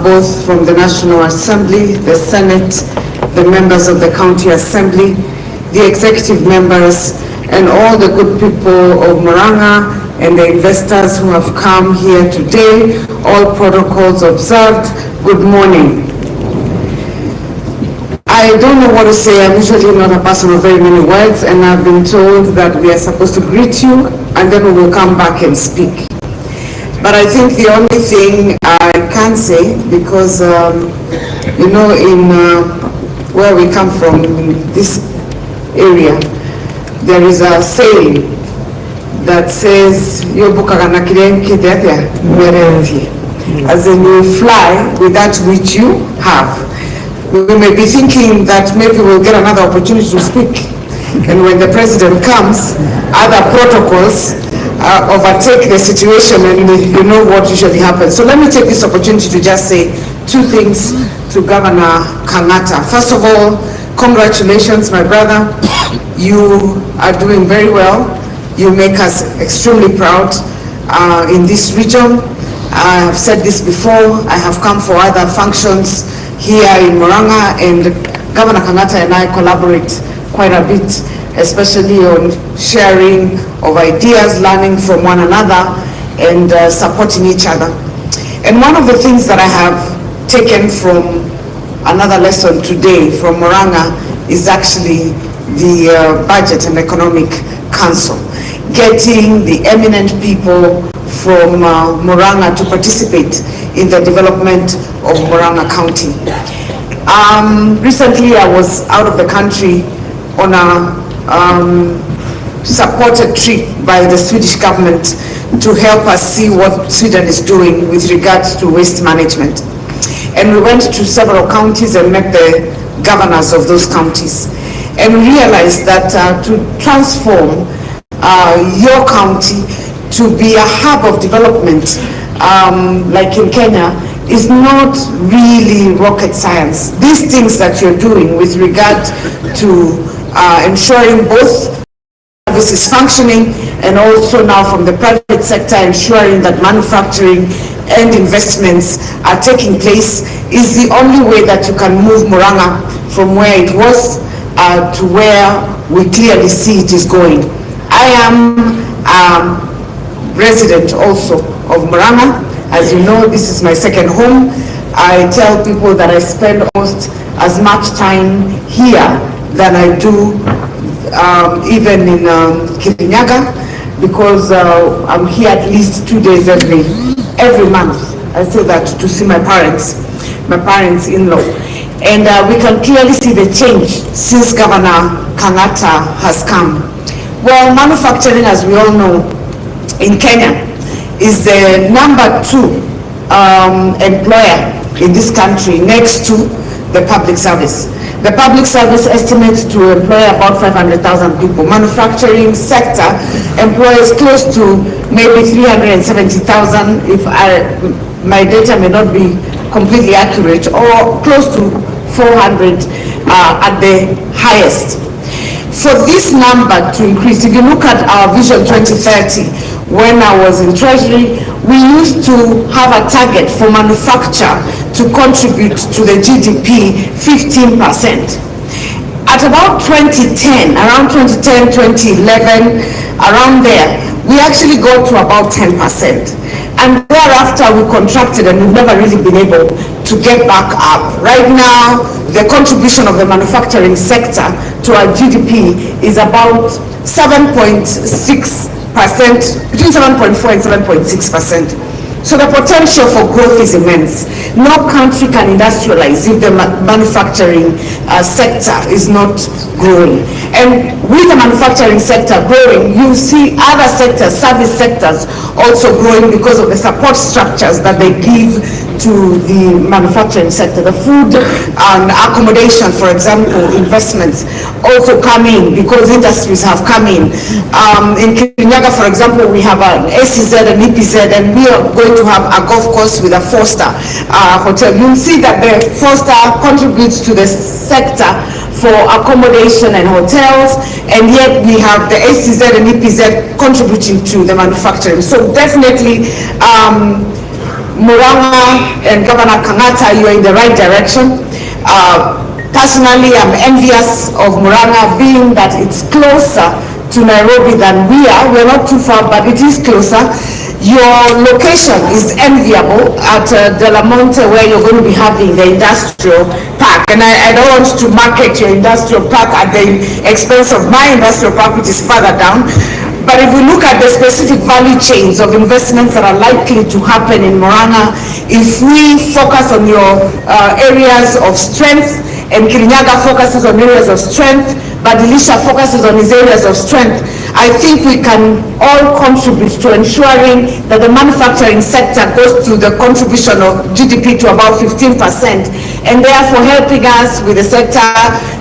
both from the National Assembly, the Senate, the members of the County Assembly, the executive members, and all the good people of Murang'a and the investors who have come here today, all protocols observed. Good morning. I don't know what to say. I'm usually not a person of very many words, and I've been told that we are supposed to greet you and then we will come back and speak. But I think the only thing I can say, because you know, in where we come from, in this area, there is a saying that says, as in you fly with that which you have. We may be thinking that maybe we'll get another opportunity to speak. And when the president comes, other protocols overtake the situation, and you know what usually happens. So let me take this opportunity to just say two things to Governor Kenyatta. First of all, congratulations, my brother. You are doing very well. You make us extremely proud in this region. I have said this before. I have come for other functions here in Murang'a, and Governor Kenyatta and I collaborate quite a bit, especially on sharing of ideas, learning from one another, and supporting each other. And one of the things that I have taken from another lesson today from Murang'a is actually the Budget and Economic Council, getting the eminent people from Murang'a to participate in the development of Murang'a County. Recently I was out of the country on a supported trip by the Swedish government to help us see what Sweden is doing with regards to waste management. And we went to several counties and met the governors of those counties, and realized that to transform your county to be a hub of development, like in Kenya, is not really rocket science. These things that you're doing with regard to ensuring both services functioning, and also now from the private sector ensuring that manufacturing and investments are taking place, is the only way that you can move Murang'a from where it was to where we clearly see it is going. I am resident also of Murang'a. As you know, this is my second home. I tell people that I spend almost as much time here than I do even in Kirinyaga, because I'm here at least 2 days every month. I say that to see my parents-in-law. And we can clearly see the change since Governor Kenyatta has come. Well, manufacturing, as we all know, in Kenya is the #2 employer in this country, next to the public service. The public service estimates to employ about 500,000 people. Manufacturing sector employs close to maybe 370,000, if my data may not be completely accurate, or close to 400 at the highest. For this number to increase, if you look at our Vision 2030, when I was in Treasury, we used to have a target for manufacture to contribute to the GDP 15%. At about 2010, around 2010, 2011, around there, we actually got to about 10%. And thereafter we contracted, and we've never really been able to get back up. Right now, the contribution of the manufacturing sector to our GDP is about 7.6%, between 7.4 and 7.6%. So the potential for growth is immense. No country can industrialize if the manufacturing sector is not growing. And with the manufacturing sector growing, you see other sectors, service sectors, also growing because of the support structures that they give to the manufacturing sector. The food and accommodation, for example, investments also come in because industries have come in. In Kirinyaga, for example, we have an ACZ and EPZ, and we are going to have a golf course with a 4-star hotel. You'll see that the 4-star contributes to the sector for accommodation and hotels, and yet we have the ACZ and EPZ contributing to the manufacturing. So definitely Murang'a and Governor Kenyatta, you are in the right direction. Personally, I'm envious of Murang'a, being that it's closer to Nairobi than we are. We're not too far, but it is closer. Your location is enviable at De La Monte, where you're going to be having the industrial park. And I don't want to market your industrial park at the expense of my industrial park, which is further down. But if we look at the specific value chains of investments that are likely to happen in Murang'a, if we focus on your areas of strength, and Kirinyaga focuses on areas of strength, but Elisha focuses on his areas of strength, I think we can all contribute to ensuring that the manufacturing sector goes to the contribution of GDP to about 15%, and therefore helping us with the sector,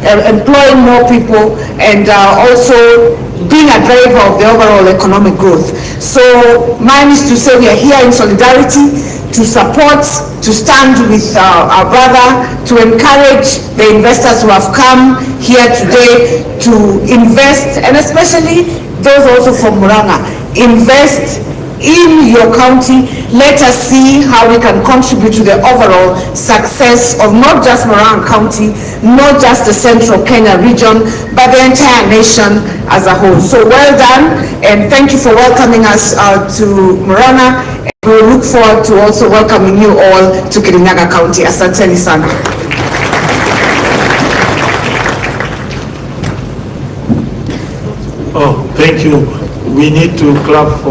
employing more people, and also being a driver of the overall economic growth. So mine is to say we are here in solidarity, to support, to stand with our brother, to encourage the investors who have come here today to invest, and especially those also from Murang'a, invest in your county. Let us see how we can contribute to the overall success of not just Murang'a County, not just the central Kenya region, but the entire nation as a whole. So well done, and thank you for welcoming us to Murang'a. We look forward to also welcoming you all to Kirinyaga County. Asanteni sana. Oh, thank you. We need to clap for